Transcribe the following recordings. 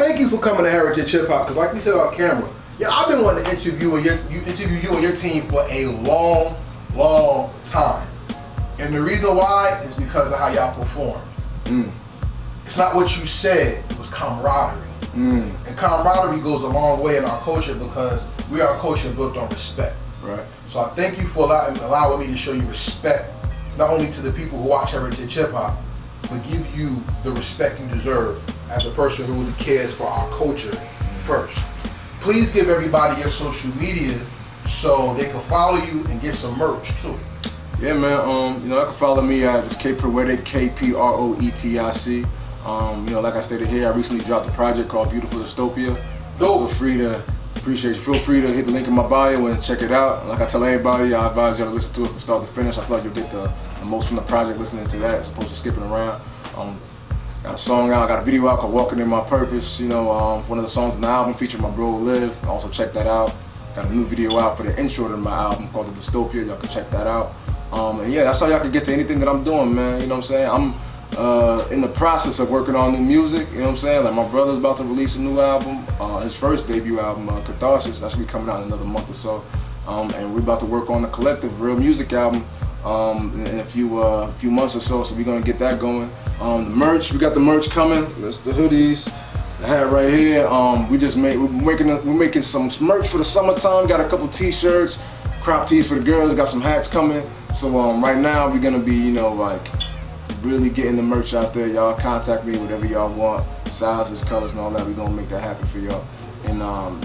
thank you for coming to Heritage Hip Hop, because like we said on camera, yeah, I've been wanting to interview you and your team for a long time. And the reason why is because of how y'all performed. It's not what you said, it was camaraderie. And camaraderie goes a long way in our culture because we are a culture built on respect. Right. So I thank you for allowing me to show you respect, not only to the people who watch Heritage Hip Hop, but give you the respect you deserve as a person who really cares for our culture first. Please give everybody your social media so they can follow you and get some merch too. Yeah, man. You know, I can follow me at just K-Proetic, K-P-R-O-E-T-I-C. You know, like I stated here, I recently dropped a project called Beautiful Dystopia. Feel free to hit the link in my bio and check it out. Like I tell everybody, I advise you to listen to it from start to finish. I feel like you'll get the most from the project listening to that as opposed to skipping around. Got a song out, got a video out called Walking in My Purpose. You know, one of the songs in the album featuring my bro Liv. Also check that out. Got a new video out for the intro to my album called The Distopia. Y'all can check that out. And yeah, that's how y'all can get to anything that I'm doing, man. You know what I'm saying? I'm in the process of working on new music, you know what I'm saying? Like my brother's about to release a new album, his first debut album, Catharsis. That's gonna be coming out in another month or so. And we're about to work on the collective R.E.A.L music album in a few months or so we're gonna get that going. The merch, we got the merch coming. That's the hoodies, the hat right here. We're making some merch for the summertime. Got a couple t-shirts, crop tees for the girls. We got some hats coming. So right now we're gonna be, you know, like really getting the merch out there. Y'all contact me, whatever y'all want, sizes, colors, and all that. We're gonna make that happen for y'all. And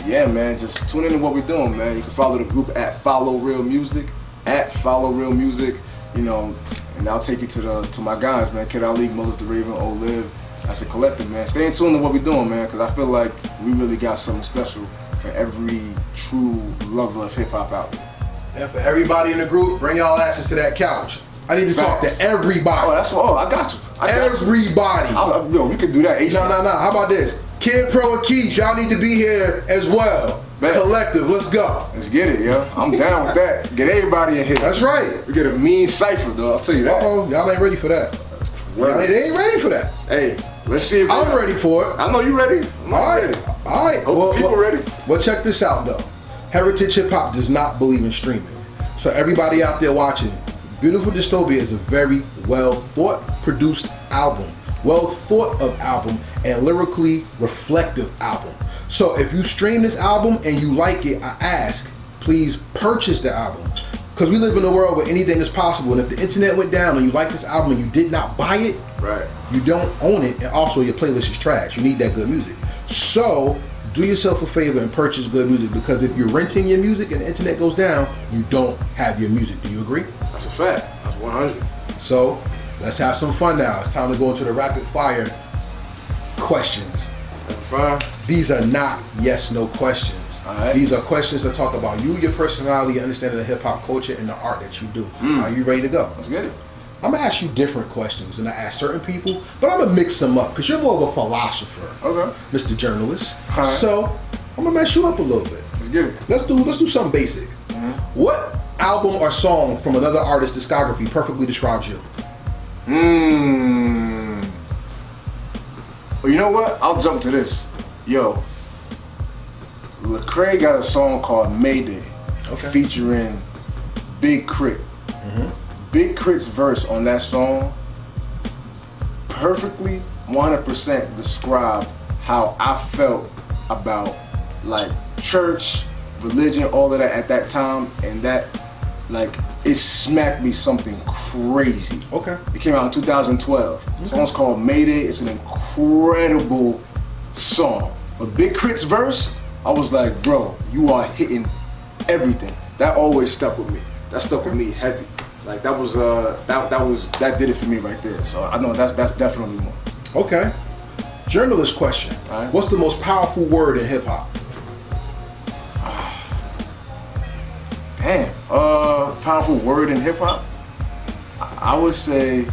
yeah, man, just tune into what we're doing, man. You can follow the group at Follow R.E.A.L Music, you know, and I'll take you to my guys, man. Kid Ali, Moses the Raven, Liv. That's a collective, man. Stay in tune to what we're doing, man, because I feel like we really got something special for every true lover of hip hop out there. And for everybody in the group, bring y'all asses to that couch. I need to talk to everybody. I got you. Everybody. Yo, we could do that. No. How about this? Kid Pro and Keith, y'all need to be here as well. Man. Collective, let's go. Let's get it, yo. I'm down with that. Get everybody in here. That's right. We get a mean cypher, though. I'll tell you that. Y'all ain't ready for that. They ain't ready for that. Hey, let's see if I'm ready for it. I know you ready. I'm ready. All right. Hope people ready. Well, check this out, though. Heritage Hip Hop does not believe in streaming. So everybody out there watching, Beautiful Dystopia is a very well produced album, well thought of album, and lyrically reflective album. So if you stream this album and you like it, I ask, please purchase the album. Because we live in a world where anything is possible, and if the internet went down and you like this album and you did not buy it, right, you don't own it, and also your playlist is trash. You need that good music. So do yourself a favor and purchase good music, because if you're renting your music and the internet goes down, you don't have your music. Do you agree? That's a fact. That's 100. So let's have some fun now. It's time to go into the rapid fire questions. Fine. These are not yes/no questions. All right. These are questions that talk about you, your personality, your understanding of hip hop culture, and the art that you do. Are you ready to go? Let's get it. I'm gonna ask you different questions than I ask certain people, but I'm gonna mix them up because you're more of a philosopher, okay, Mr. Journalist. Right. So I'm gonna mess you up a little bit. Let's get it. Let's do something basic. What album or song from another artist's discography perfectly describes you? Well, you know what? I'll jump to this. Yo, Lecrae got a song called Mayday, featuring Big Crit. Big Crit's verse on that song perfectly 100% described how I felt about like church, religion, all of that at that time, and that like it smacked me something crazy. Okay. It came out in 2012. The song's called Mayday. It's an incredible song. But Big Crit's verse, I was like, bro, you are hitting everything. That always stuck with me. That stuck with me heavy. Like that was that did it for me right there. So I know that's definitely one. Okay. Journalist question. Right. What's the most powerful word in hip hop? Damn. Powerful word in hip hop? I would say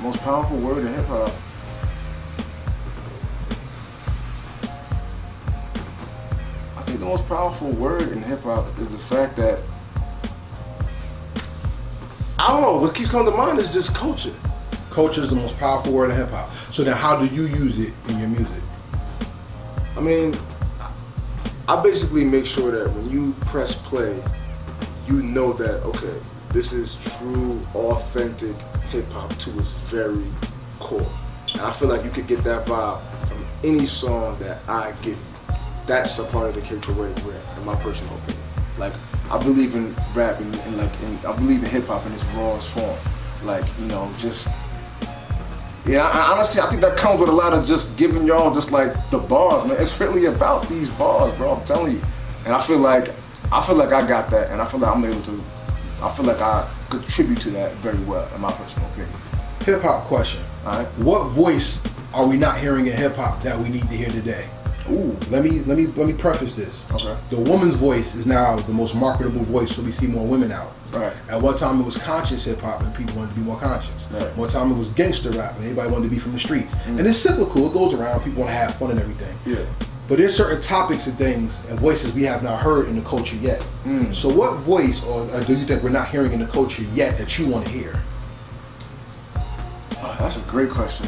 most powerful word in hip hop. I think the most powerful word in hip hop is the fact that I don't know, what keeps coming to mind is just culture. Culture is the most powerful word in hip hop. So then how do you use it in your music? I mean, I basically make sure that when you press play, you know that, okay, this is true, authentic hip hop to its very core. And I feel like you could get that vibe from any song that I give you. That's a part of the K-Proetic brand, in my personal opinion. Like, I believe in rap and I believe in hip hop in its rawest form. Like, you know, just, yeah, I honestly, I think that comes with a lot of just giving y'all just like the bars, man. It's really about these bars, bro, I'm telling you. And I feel like I got that, and I feel like I feel like I contribute to that very well, in my personal opinion. Hip hop question. All right. What voice are we not hearing in hip hop that we need to hear today? Ooh. Let me preface this. Okay. The woman's voice is now the most marketable voice, so we see more women out. Right. At one time it was conscious hip hop and people wanted to be more conscious. Right. One time it was gangster rap and everybody wanted to be from the streets. And it's cyclical, it goes around, people want to have fun and everything. Yeah. But there's certain topics and things and voices we have not heard in the culture yet. So what voice or do you think we're not hearing in the culture yet that you want to hear? Oh, that's a great question.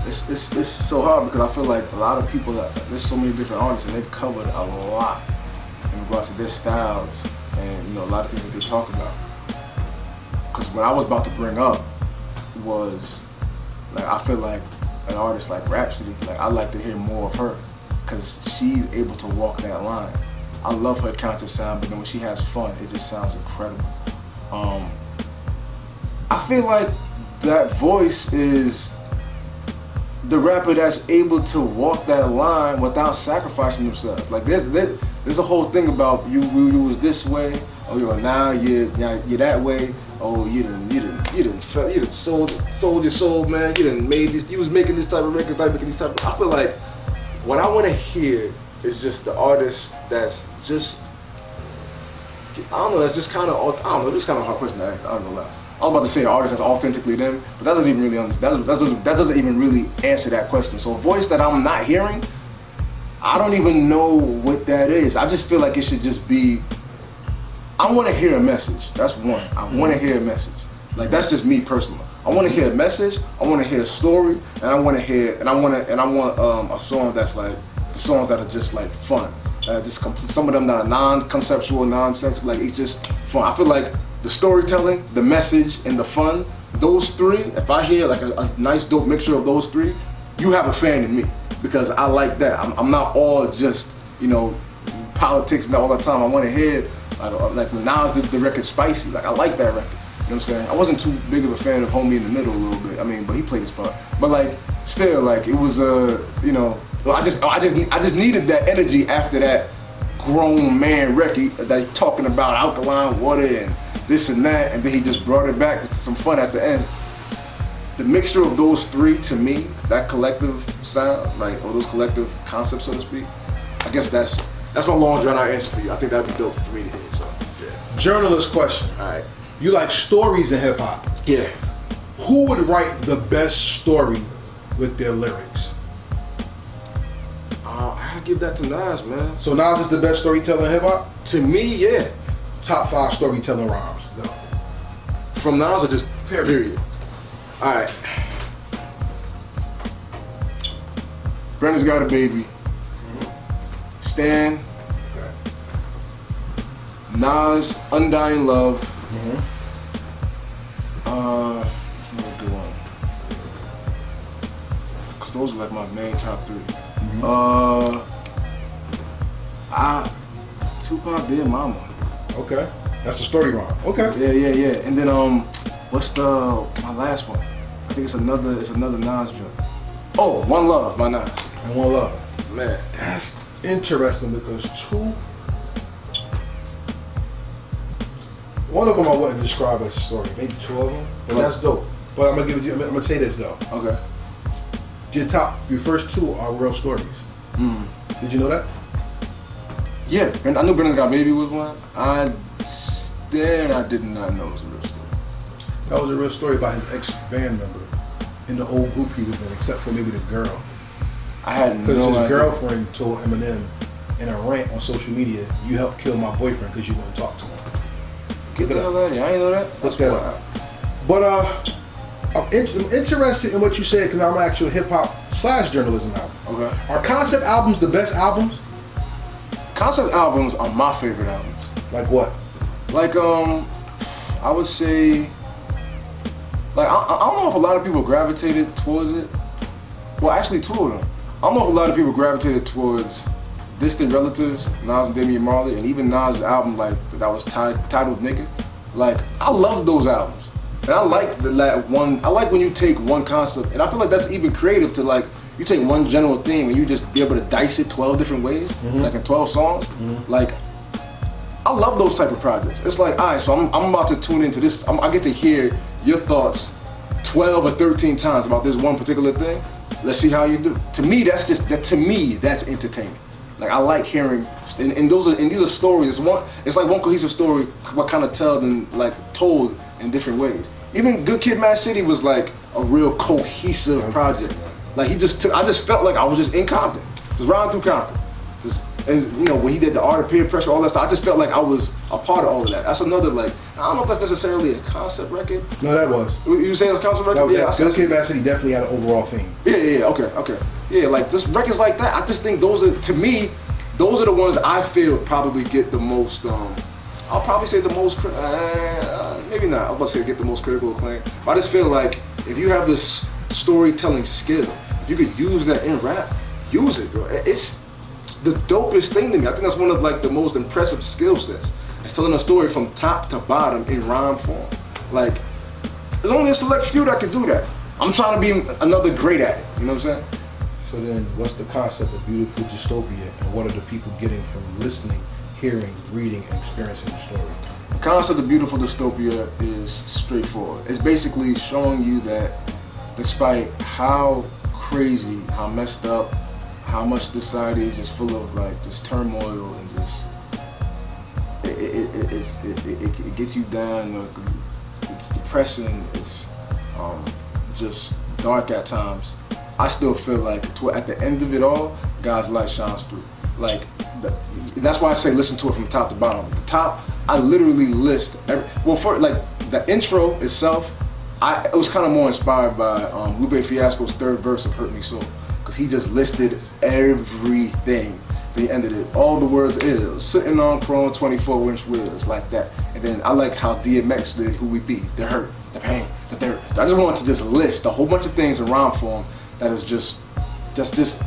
It's so hard because I feel like a lot of people, there's so many different artists and they've covered a lot in regards to their styles and, you know, a lot of things that they talk about. Because what I was about to bring up was, like, I feel like an artist like Rhapsody, like, I'd like to hear more of her because she's able to walk that line. I love her counter sound, but then when she has fun, it just sounds incredible. I feel like that voice is the rapper that's able to walk that line without sacrificing themselves. Like there's a whole thing about you was this way, oh now you're that way, oh you done sold your soul, man. You done made this. You was making this type of record, making these type of. I feel like what I want to hear is just the artist that's just, I don't know. That's just kind of, I don't know. This kind of a hard question. I don't know. I was about to say an artist that's authentically them, but that doesn't even really that doesn't even really answer that question. So a voice that I'm not hearing, I don't even know what that is. I just feel like it should just be. I want to hear a message. That's one. I want to hear a message. Like that's just me personally. I want to hear a message. I want to hear a story, and I want a song that's like the songs that are just like fun. Some of them that are non-conceptual, nonsense. Like it's just fun. I feel like the storytelling, the message, and the fun, those three, if I hear like a nice dope mixture of those three, you have a fan in me because I like that. I'm not all just, you know, politics and all the time. I want to hear, like Nas did the record Spicy. Like I like that record, you know what I'm saying? I wasn't too big of a fan of Homie in the Middle a little bit. I mean, but he played his part. But like, still, like it was, you know, I just needed that energy after that grown man record that he's talking about alkaline water and this and that, and then he just brought it back with some fun at the end. The mixture of those three, to me, that collective sound, like, or those collective concepts, so to speak, I guess that's my long drawn out answer for you. I think that'd be dope for me to hear, so, yeah. Journalist question. All right. You like stories in hip hop? Yeah. Who would write the best story with their lyrics? I give that to Nas, man. So Nas is the best storyteller in hip hop? To me, yeah. Top 5 storytelling rhymes. No. From Nas or just period? All right. Brenda's Got a Baby. Stan. Okay. Nas, Undying Love. What's the one? Cause those are like my main top 3. Tupac, Dear Mama. Okay. That's a story rhyme. Okay. Yeah. And then what's my last one? I think it's another Nas joint. Oh, One Love by Nas. And One Love. Man. That's interesting because one of them I wouldn't describe as a story. Maybe 2 of them. But that's dope. But I'm gonna say this though. Okay. Your first 2 are real stories. Did you know that? Yeah, and I knew Brenda's Got Baby was one. I did not know it was a real story. That was a real story about his ex-band member in the old group he was in, except for maybe the girl. I had no idea. Because his girlfriend told Eminem in a rant on social media, "You helped kill my boyfriend because you wouldn't talk to him." Get the hell out of here. I didn't know that. Look that up. But I'm interested in what you said because I'm actually hip hop / journalism album. Okay. Are concept albums the best albums? Concept albums are my favorite albums. Like what? Like I would say, like I don't know if a lot of people gravitated towards it. Well, actually, two of them. I don't know if a lot of people gravitated towards Distant Relatives, Nas and Damian Marley, and even Nas' album like that was titled Nigga. Like I love those albums, and I like that one. I like when you take one concept, and I feel like that's even creative to like you take one general theme and you just be able to dice it 12 different ways, like in 12 songs. Like I love those type of projects. It's like, all right, so I'm about to tune into this. I get to hear your thoughts 12 or 13 times about this one particular thing. Let's see how you do. To me, that's just that. To me, that's entertaining. Like I like hearing, and these are stories. It's like one cohesive story, what kind of told in different ways. Even Good Kid, Mad City was like a real cohesive project. Like I just felt like I was just in Compton, just riding through Compton. And you know, when he did the Art of Peer Pressure, all that stuff, I just felt like I was a part of all of that. That's another, like, I don't know if that's necessarily a concept record. No, that was. You saying it's a concept record? No, yeah, Good Kid, Mad City definitely had an overall theme. Yeah, okay. Yeah, like just records like that, I just think those are, to me, those are the ones I feel probably get the most, I'll probably say the most, maybe not, I was about to say get the most critical acclaim. But I just feel like if you have this storytelling skill, if you could use that in rap, use it, bro. It's the dopest thing to me. I think that's one of like the most impressive skill sets. It's telling a story from top to bottom in rhyme form. Like, there's only a select few that can do that. I'm trying to be another great at it, you know what I'm saying? So then, what's the concept of Beautiful Dystopia, and what are the people getting from listening, hearing, reading, and experiencing the story? The concept of Beautiful Dystopia is straightforward. It's basically showing you that despite how crazy, how messed up, how much society is just full of like this turmoil and just it gets you down. It's depressing. It's just dark at times. I still feel like at the end of it all, God's light shines through. Like that's why I say listen to it from top to bottom. The top, I literally list for like the intro itself. It was kind of more inspired by Lupe Fiasco's third verse of Hurt Me So. He just listed everything. He ended it. All the words is sitting on chrome 24-inch wheels like that. And then I like how DMX did Who We Be, the hurt, the pain, the dirt. I just wanted to just list a whole bunch of things in rhyme form that is that's just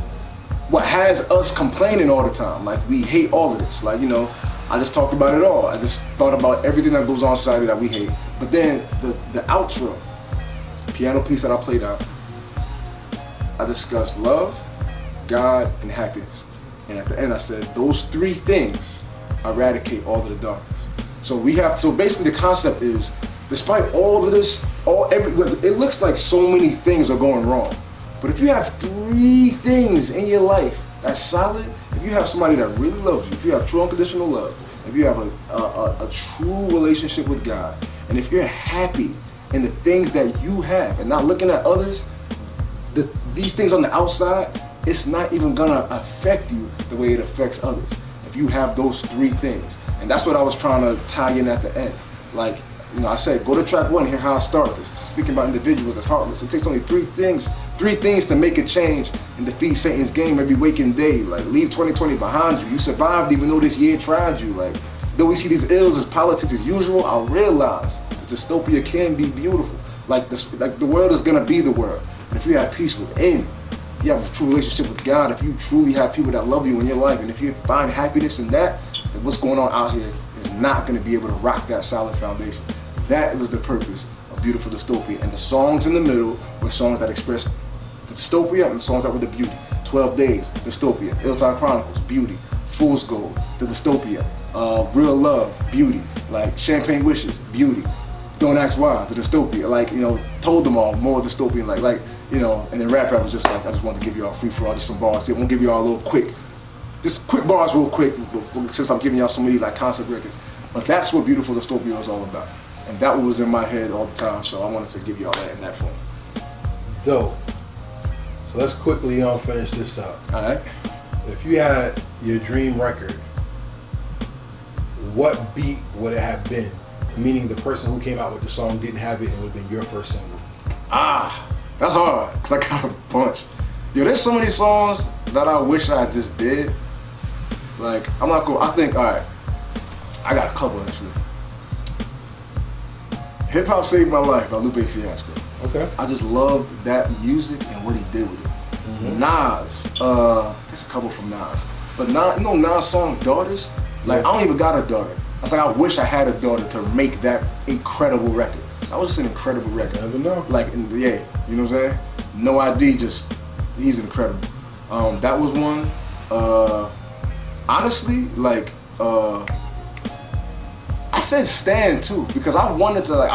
what has us complaining all the time. Like we hate all of this. Like, you know, I just talked about it all. I just thought about everything that goes on in society that we hate. But then the outro, piano piece that I played out, I discussed love, God, and happiness. And at the end I said, those three things eradicate all of the darkness. So basically the concept is, despite all of this, it looks like so many things are going wrong. But if you have three things in your life that's solid, if you have somebody that really loves you, if you have true unconditional love, if you have a true relationship with God, and if you're happy in the things that you have and not looking at others, these things on the outside, it's not even gonna affect you the way it affects others if you have those three things. And that's what I was trying to tie in at the end. Like, you know, I said, go to track 1, hear how I started. It's speaking about individuals that's heartless. It takes only three things to make a change and defeat Satan's game every waking day. Like, leave 2020 behind you. You survived even though this year tried you. Like, though we see these ills as politics as usual, I realize that dystopia can be beautiful. Like the world is gonna be the world. And if you have peace within, you have a true relationship with God, if you truly have people that love you in your life, and if you find happiness in that, then what's going on out here is not going to be able to rock that solid foundation. That was the purpose of Beautiful Dystopia. And the songs in the middle were songs that expressed the dystopia and the songs that were the beauty. 12 Days, Dystopia. Ill-Time Chronicles, beauty. Fool's Gold, the dystopia. Real Love, beauty. Like Champagne Wishes, beauty. Don't Ask Why, the dystopia. Like, you know, told them all more dystopian. Like, you know, and then Rapper was just like, I just wanted to give you all free for all, just some bars. I'm gonna give you all a little quick bars real quick, since I'm giving y'all so many like concept records. But that's what Beautiful Dystopia was all about. And that was in my head all the time, so I wanted to give y'all that in that form. Dope. So let's quickly finish this up. All right. If you had your dream record, what beat would it have been meaning the person who came out with the song didn't have it and it would have been your first single? That's hard, because I got a bunch. Yo, there's so many songs that I wish I just did. Like, I'm not cool. I think, all right, I got a couple actually. Hip Hop Saved My Life by Lupe Fiasco. Okay. I just loved that music and what he did with it. Nas, there's a couple from Nas. But Nas, you know Nas' song Daughters? Like, I don't even got a daughter. I was like, I wish I had a daughter to make that incredible record. That was just an incredible record. Never know. Like, yeah, you know what I'm saying? No ID, just, he's incredible. That was one. Honestly, like, I said Stan too, because I wanted to, like,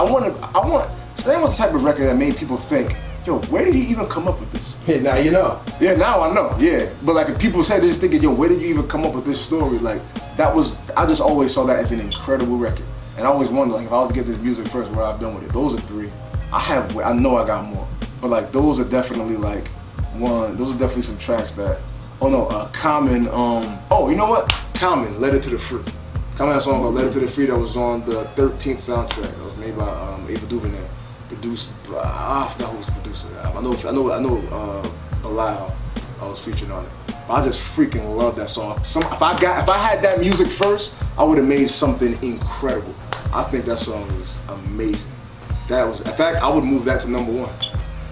Stan was the type of record that made people think, yo, where did he even come up with this? Hey, now you know. Yeah, now I know, yeah. But like, if people said this thinking, yo, where did you even come up with this story? Like, that was, I just always saw that as an incredible record. And I always wondered, like, if I was to get this music first, what I've done with it. Those are three. I know I got more. But like, those are definitely like, those are definitely some tracks that, Common, you know what? Common, Letter to the Free. Common had a song called Letter to the Free that was on the 13th soundtrack. That was made by Ava DuVernay. Produced, I forgot who was the producer. I know Bilal was featured on it. But I just freaking love that song. If I had that music first, I would have made something incredible. I think that song is amazing. In fact, I would move that to #1.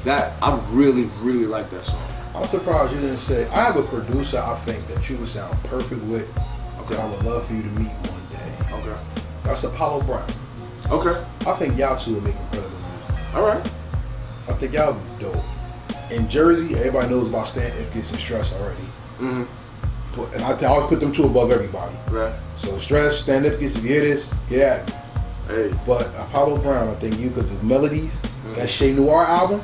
I really, really like that song. I'm surprised you didn't say, I have a producer I think that you would sound perfect with, that I would love for you to meet one day. Okay. That's Apollo Brown. Okay. I think y'all two would make incredible music. All right. I think y'all would be dope. In Jersey, everybody knows about Stan Ipkiss and Stress already. Mm-hmm. And I always put them two above everybody. Right. So Stress, Stan Ipkiss, if you hear this, get at me. Hey. But Apollo Brown, I think you, because his melodies, that Chez Noir album,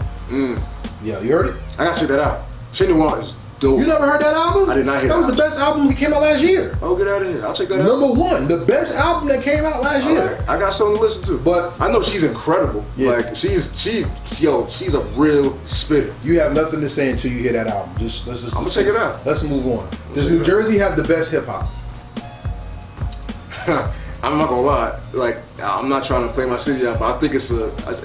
yeah, you heard it? I gotta check that out. Chez Noir is dope. You never heard that album? I did not hear that. That was the best album that came out last year. Oh, get out of here. I'll check that out. #1, the best album that came out last year. Right. I got something to listen to. But I know she's incredible. Yeah. Like, she's a real spitter. You have nothing to say until you hear that album. I'm gonna check it out. Let's move on. Does New Jersey have the best hip hop? I'm not gonna lie, like, I'm not trying to play my city out, but I think it's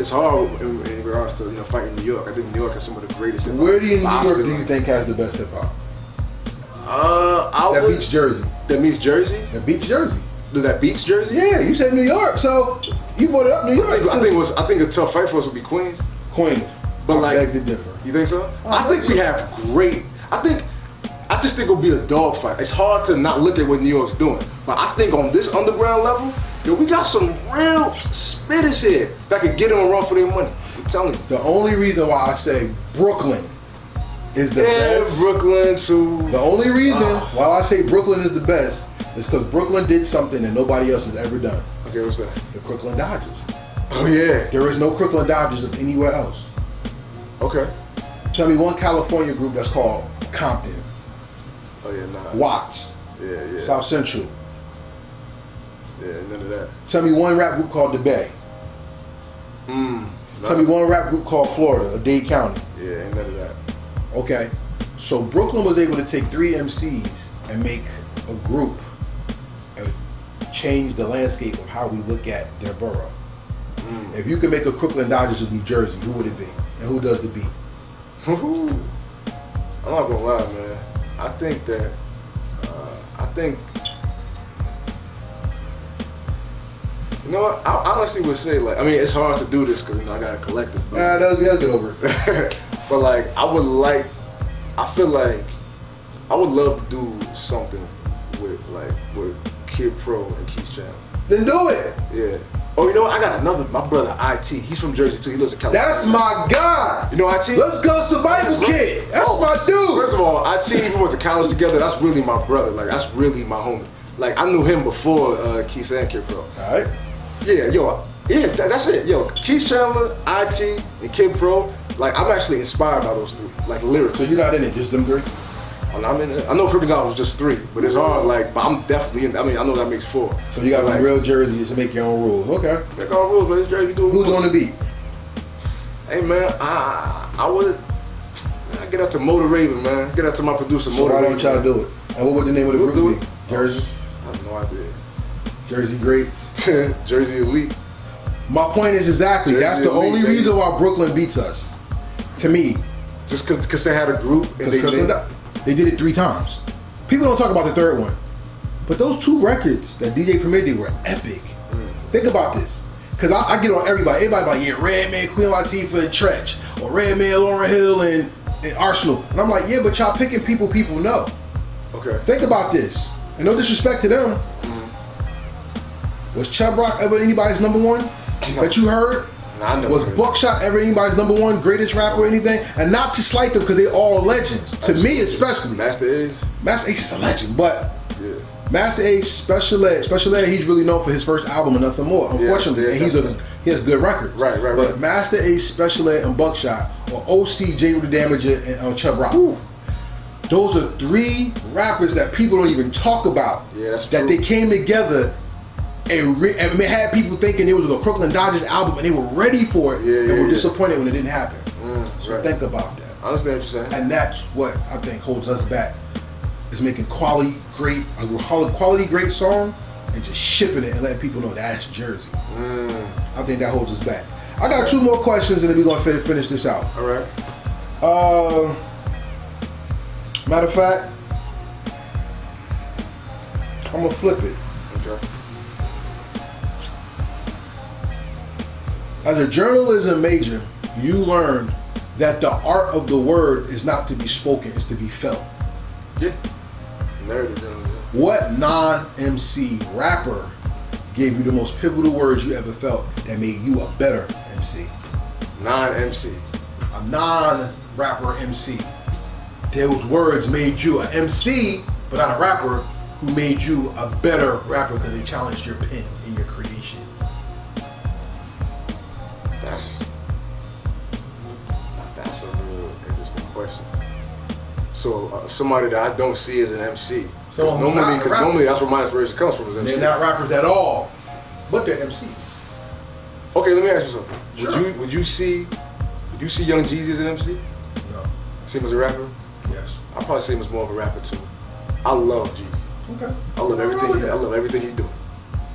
hard in regards to fighting New York. I think New York has some of the greatest hip hop. Where in New York do you think has the best hip hop? That beats Jersey. That beats Jersey? That beats Jersey. That beats Jersey? Yeah, you said New York, so you brought it up New York. I think a tough fight for us would be Queens. Queens. But I beg to differ. You think so? I think we have great. I just think it'll be a dogfight. It's hard to not look at what New York's doing. But I think on this underground level, we got some real spitters here that can get them a run for their money. I'm telling you. The only reason why I say Brooklyn is the best. Brooklyn too. The only reason why I say Brooklyn is the best is because Brooklyn did something that nobody else has ever done. Okay, what's that? The Crooklyn Dodgers. Oh yeah. There is no Crooklyn Dodgers of anywhere else. Okay. Tell me one California group that's called Compton. Oh yeah, nah. Watts. Yeah. South Central. Yeah, none of that. Tell me one rap group called The Bay. Tell me one rap group called Florida or Dade County. Yeah, ain't none of that. Okay. So Brooklyn was able to take 3 MCs and make a group and change the landscape of how we look at their borough. If you could make a Crooklyn Dodgers of New Jersey, who would it be? And who does the beat? I'm not gonna lie, man. I think you know what? I honestly would say, like, I mean, it's hard to do this because I got a collective. That'll get over it. But like, I feel like I would love to do something with Kid Pro and Keith Channel. Then do it. Yeah. Oh, you know what? I got my brother IT. He's from Jersey too. He lives in California. That's my guy. You know IT? Let's go Survival Kid. That's my dude. First of all, IT, we went to college together. That's really my brother. Like, that's really my homie. Like, I knew him before Keith and Kid Pro. All right. Yeah, that's it. Yo, Keith Chandler, IT, and Kid Pro. Like, I'm actually inspired by those three. Like, lyrics. So you're not in it, just them 3? I'm in it. I know Crooked Dog was just 3, but it's hard. Like, but I'm definitely in. I mean, I know that makes 4. So you got to be real Jersey to make your own rules. Okay. Make our rules, but it's Jersey. Who's on the beat? Hey man, I get out to Motor Raven, man. Get out to my producer, Motor Raven. Why don't y'all do it? And what would the name of the group be? Jersey? I have no idea. Jersey Great? Jersey Elite. My point is exactly. That's the only reason why Brooklyn beats us. To me. Just because they had a group and they did it 3 times. People don't talk about the third one. But those 2 records that DJ Premier did were epic. Think about this. Because I get on everybody. Everybody like, yeah, Redman, Queen Latifah, and Tretch. Or Redman, Lauryn Hill, and Arsenal. And I'm like, yeah, but y'all picking people know. Okay. Think about this. And no disrespect to them. Was Chubb Rock ever anybody's number 1 that you heard? Nah, I know. Was Buckshot ever anybody's number 1 greatest rapper or anything? And not to slight them because they're all legends. Absolutely. To me especially. Master Ace? Master Ace is a legend, but yeah. Master Ace, Special Ed, he's really known for his first album and nothing more, unfortunately. Yeah, and he has good records. Right. But Master Ace, Special Ed, and Buckshot, or OC, J. Rudy Damager, and Chubb Rock. Ooh. Those are 3 rappers that people don't even talk about. Yeah, that's that true. They came together and had people thinking it was a Brooklyn Dodgers album and they were ready for it and were disappointed when it didn't happen. So think about that. I understand what you're saying. And that's what I think holds us back. Is making quality great song and just shipping it and letting people know that's Jersey. I think that holds us back. I got 2 more questions and then we're gonna finish this out. All right. Matter of fact, I'm gonna flip it. Okay. As a journalism major, you learned that the art of the word is not to be spoken, it's to be felt. Yeah. Narrative. What non-MC rapper gave you the most pivotal words you ever felt that made you a better MC? Non-MC. A non-rapper MC. Those words made you an MC, but not a rapper, who made you a better rapper because they challenged your pen in your creation. That's a real interesting question. So somebody that I don't see as an MC. Because normally that's where my inspiration comes from. Is MC. They're not rappers at all, but they're MCs. Okay, let me ask you something. Sure. Would you see Young Jeezy as an MC? No. See him as a rapper? Yes. I'd probably see him as more of a rapper too. I love Jeezy. Okay. I love everything he's doing.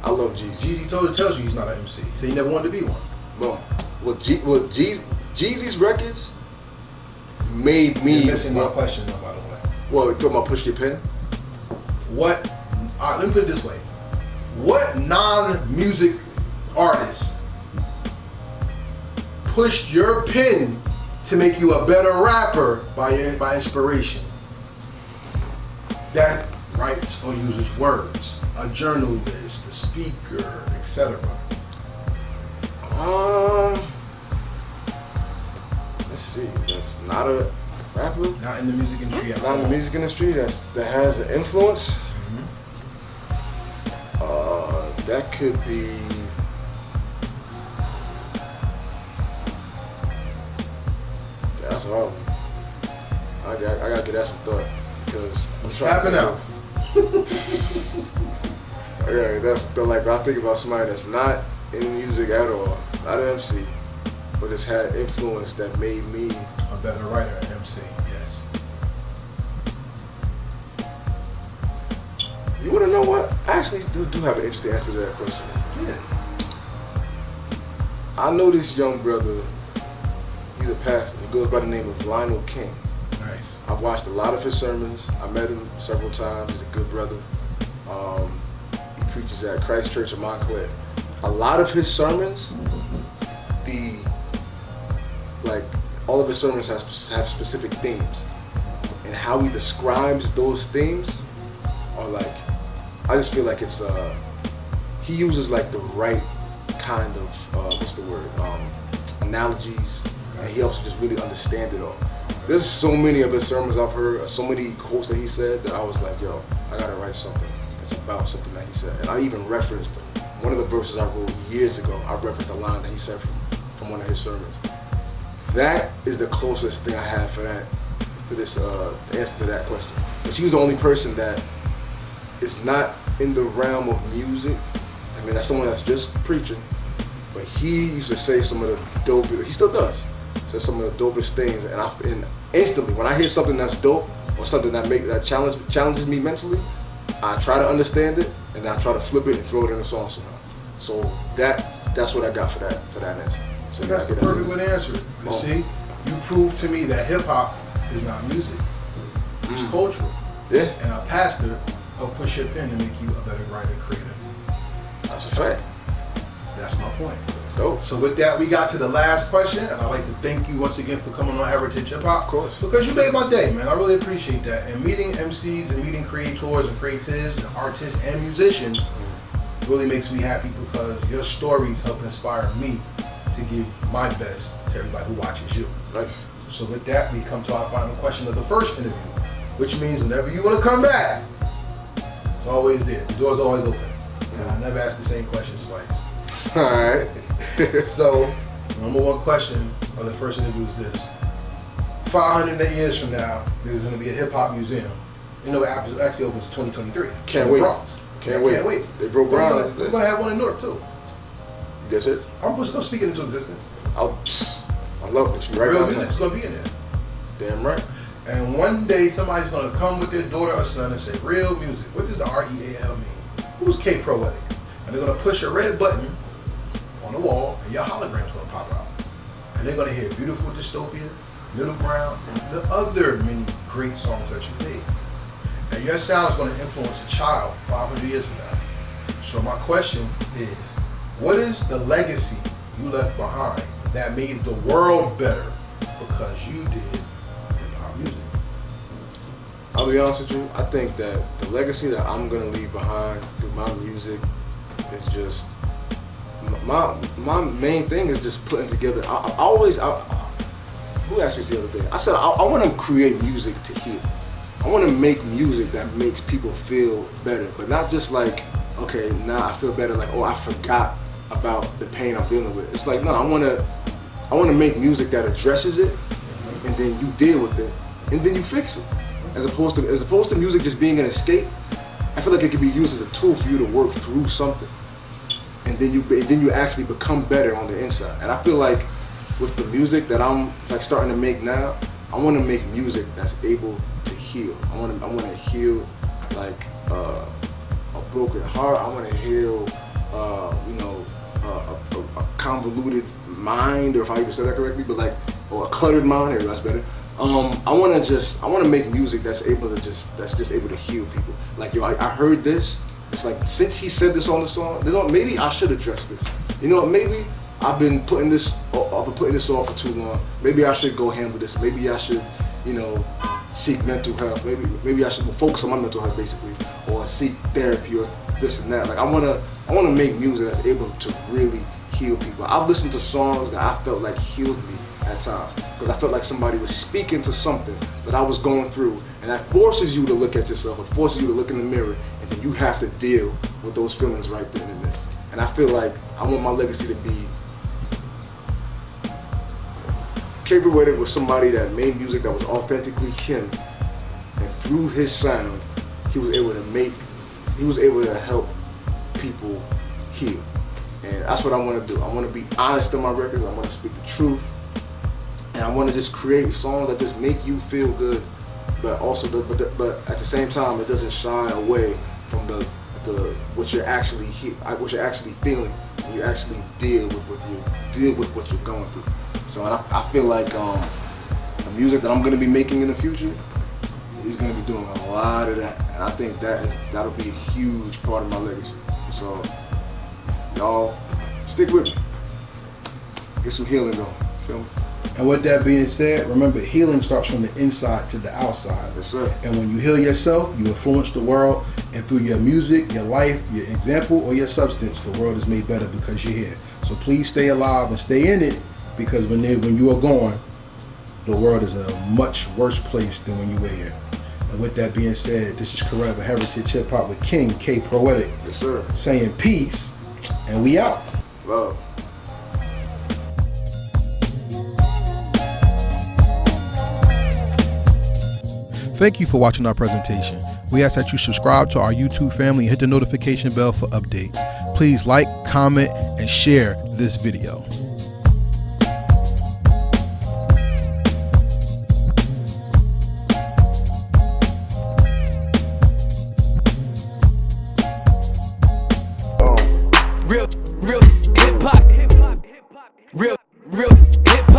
I love Jeezy. Jeezy tells you he's not an MC. He said he never wanted to be one. Boom. Jeezy's records made me. You're missing my question though, by the way. Well, you talking about push your pen? What? All right, let me put it this way. What non-music artist pushed your pen to make you a better rapper by inspiration? That writes or uses words. A journalist, a speaker, etc. Let's see. That's not a rapper. Not in the music industry at all. Not in the music industry. That has an influence. That could be. That's a hard one. I gotta get that some thought because I'm trying Tapping out. Okay, that's like I think about somebody that's not in music at all, not an MC, but has had influence that made me a better writer and MC. Yes. You want to know what? I actually do have an interesting answer to that question. Yeah. I know this young brother. He's a pastor. He goes by the name of Lionel King. Nice. I've watched a lot of his sermons. I met him several times. He's a good brother. He preaches at Christ Church in Montclair. A lot of his sermons, all of his sermons have specific themes, and how he describes those themes are like, I just feel like it's he uses like the right kind of analogies, and he also just really understands it all. There's so many of his sermons I've heard, so many quotes that he said that I was like, yo, I gotta write something that's about something that he said. And I even referenced one of the verses I wrote years ago. I referenced a line that he said from one of his sermons. That is the closest thing I have for that, to this answer to that question. Because he was the only person that is not in the realm of music. I mean, that's someone that's just preaching, but he used to say some of the dopest, he still does, says some of the dopest things, and instantly, when I hear something that's dope, or something that challenges me mentally, I try to understand it, and I try to flip it and throw it in a song somehow. So that that's what I got for that answer. So that's the perfect way to answer it. You see, you proved to me that hip hop is not music. It's cultural. Yeah. And a pastor will push your pen to make you a better writer, creator. That's a fact. That's my point. Dope. So with that, we got to the last question, and I'd like to thank you once again for coming on Heritage Hip Hop. Of course. Because you made my day, man. I really appreciate that. And meeting MCs and meeting creators and creatives and artists and musicians really makes me happy because your stories help inspire me to give my best to everybody who watches you. Nice. So with that, we come to our final question of the first interview, which means whenever you want to come back, it's always there. The door's always open. And I never ask the same question twice. All right. So, number one question of the first interview is this. 500 years from now, there's going to be a hip-hop museum. You know, it actually opens in 2023. Can't in wait. Bronx. Can't wait. They broke ground. We're going to have one in Newark, too. That's it? I'm just going to speak it into existence. I love it. Right. Real music's going to be in there. Damn right. And one day, somebody's going to come with their daughter or son and say, real music. What does the R.E.A.L mean? Who's K-Proetic? And they're going to push a red button on the wall, and your hologram's going to pop out. And they're going to hear Beautiful Dystopia, Middle Ground, and the other many great songs that you made. And your sound is going to influence a child 500 years from now. So my question is, what is the legacy you left behind that made the world better because you did hip-hop music? I'll be honest with you, I think that the legacy that I'm going to leave behind through my music is just, my main thing is just putting together, who asked me this the other day? I said, I want to create music to heal. I want to make music that makes people feel better, but not just like, okay, now I feel better, like, oh, I forgot about the pain I'm dealing with. It's like, no, I want to make music that addresses it, and then you deal with it, and then you fix it. As opposed to music just being an escape, I feel like it can be used as a tool for you to work through something, and then you actually become better on the inside. And I feel like with the music that I'm like starting to make now, I want to make music that's able to heal. I want to heal like a broken heart. I want to heal a convoluted mind, or if I even said that correctly, but like, or a cluttered mind, or that's better. I want to make music that's able to heal people. Like, yo, I heard this. It's like, since he said this on the song, you know, maybe I should address this. You know, maybe I've been putting this off for too long. Maybe I should go handle this. Maybe I should, you know, seek mental health. Maybe I should focus on my mental health, basically, or seek therapy or this and that. Like, I wanna make music that's able to really heal people. I've listened to songs that I felt like healed me at times, because I felt like somebody was speaking to something that I was going through, and that forces you to look at yourself, it forces you to look in the mirror, and then you have to deal with those feelings right then and there. And I feel like I want my legacy to be K-Proetic was somebody that made music that was authentically him, and through his sound, he was able to help people heal. And that's what I want to do. I want to be honest in my records. I want to speak the truth. And I want to just create songs that just make you feel good, but also, but at the same time, it doesn't shy away from what you're actually feeling when you actually deal with what you're going through. So I feel like the music that I'm going to be making in the future is going to be doing a lot of that, and I think that'll be a huge part of my legacy. So y'all stick with me. Get some healing going. Feel me? And with that being said, remember, healing starts from the inside to the outside. Yes, sir. And when you heal yourself, you influence the world. And through your music, your life, your example, or your substance, the world is made better because you're here. So please stay alive and stay in it, because when you are gone, the world is a much worse place than when you were here. And with that being said, this is K-Proetic Heritage Hip Hop with King K-Proetic. Yes, sir. Saying peace, and we out. Love. Thank you for watching our presentation. We ask that you subscribe to our YouTube family and hit the notification bell for updates. Please like, comment, and share this video. Real hip hop Real hip